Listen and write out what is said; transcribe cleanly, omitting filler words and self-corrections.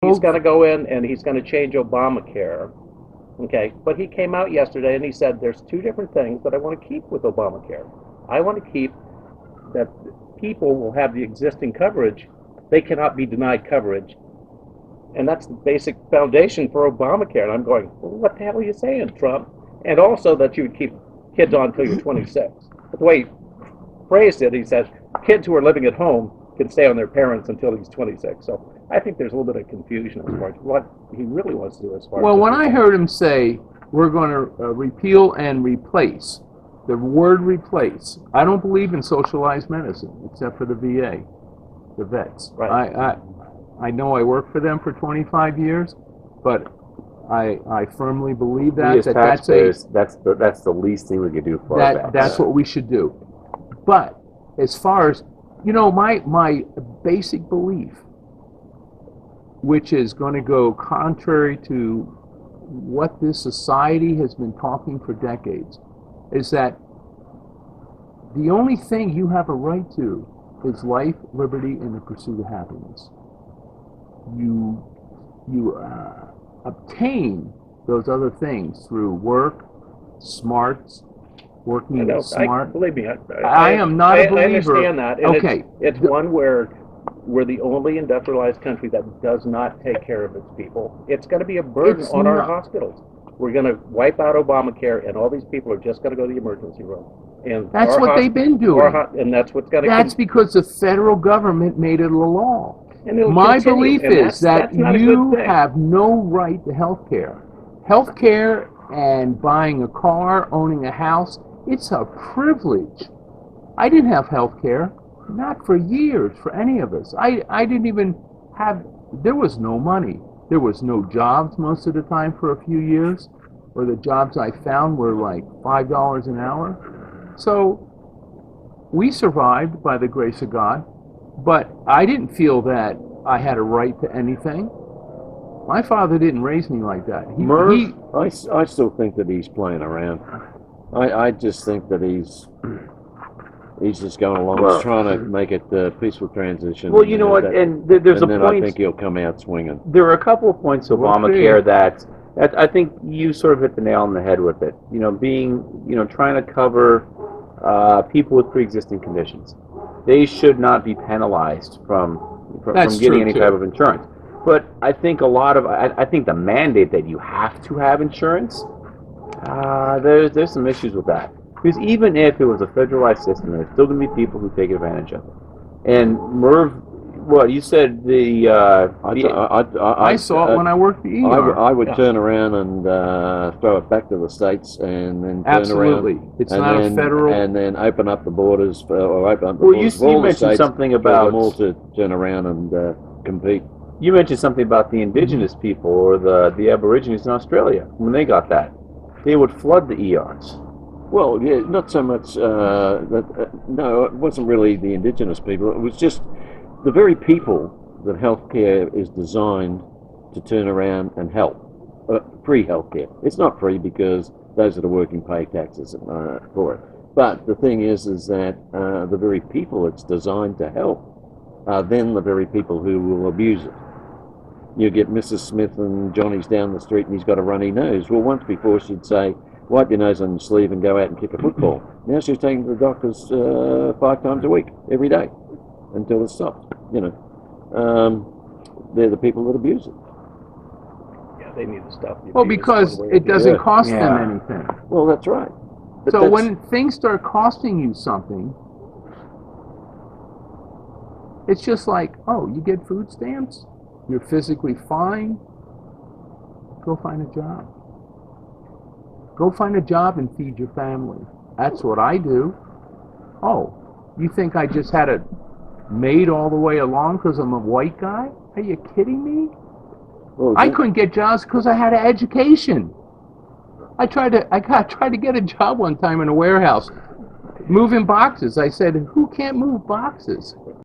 He's going to go in and he's going to change Obamacare. Okay, but he came out yesterday and he said there's two different things that I want to keep with Obamacare. I want to keep that people will have the existing coverage. They cannot be denied coverage. And that's the basic foundation for Obamacare. And I'm going, well, what the hell are you saying, Trump? And also that you would keep kids on until you're 26. But the way he phrased it, he says kids who are living at home can stay on their parents until he's 26. So I think there's a little bit of confusion as far as what he really wants to do as far as. Well, when I heard him say we're going to repeal and replace, the word replace, I don't believe in socialized medicine except for the VA, the vets. Right. I know I worked for them for 25 years, but I firmly believe that that's the least thing we could do for vets. That's what we should do. But as far as, my basic belief, which is going to go contrary to what this society has been talking for decades, is that the only thing you have a right to is life, liberty, and the pursuit of happiness. You obtain those other things through work, smarts, working smart. Believe me, I am not a believer. I understand that. And okay. It's one where we're the only industrialized country that does not take care of its people. It's going to be a burden on our hospitals. We're going to wipe out Obamacare, and all these people are just going to go to the emergency room. And that's what they've been doing. And that's what's going to. That's because the federal government made it a law. And my belief is that you have no right to health care. Health care and buying a car, owning a house, it's a privilege. I didn't have health care, not for years, for any of us. I didn't even have, there was no money. There was no jobs most of the time for a few years, or the jobs I found were like $5 an hour. So we survived by the grace of God, but I didn't feel that I had a right to anything. My father didn't raise me like that. I still think that he's playing around. I just think that he's just going along. He's trying to make it a peaceful transition. Well, you know what? And there's a point. I think he'll come out swinging. There are a couple of points of Obamacare that I think you sort of hit the nail on the head with it. Trying to cover people with pre-existing conditions. They should not be penalized from getting any type of insurance. But I think I think the mandate that you have to have insurance, there's some issues with that. Because even if it was a federalized system, there's still going to be people who take advantage of it. And Merv, you said I saw it when I worked the ER. I would turn around and throw it back to the states, and then turn around. It's not a federal. And then open up the borders, or open up the borders for all the states. Something about them all to turn around and compete. You mentioned something about the indigenous people or the Aborigines in Australia when they got that. They would flood the ERs. Well, yeah, not so much. No, it wasn't really the indigenous people. It was just the very people that healthcare is designed to turn around and help. Free healthcare. It's not free because those that are working pay taxes for it. But the thing is that the very people it's designed to help are then the very people who will abuse it. You get Mrs. Smith and Johnny's down the street and he's got a runny nose. Well, once before she'd say, wipe your nose on your sleeve and go out and kick a football. Now she's taking to the doctors 5 times a week, every day, until it stops. They're the people that abuse it. Yeah, they need to stop. Well, because it doesn't cost them anything. Well, that's right. But so when things start costing you something, it's just like, you get food stamps, you're physically fine, go find a job. Go find a job and feed your family. That's what I do. Oh, you think I just had it made all the way along because I'm a white guy? Are you kidding me? Well, I couldn't get jobs because I had an education. I tried to get a job one time in a warehouse, moving boxes. I said, who can't move boxes?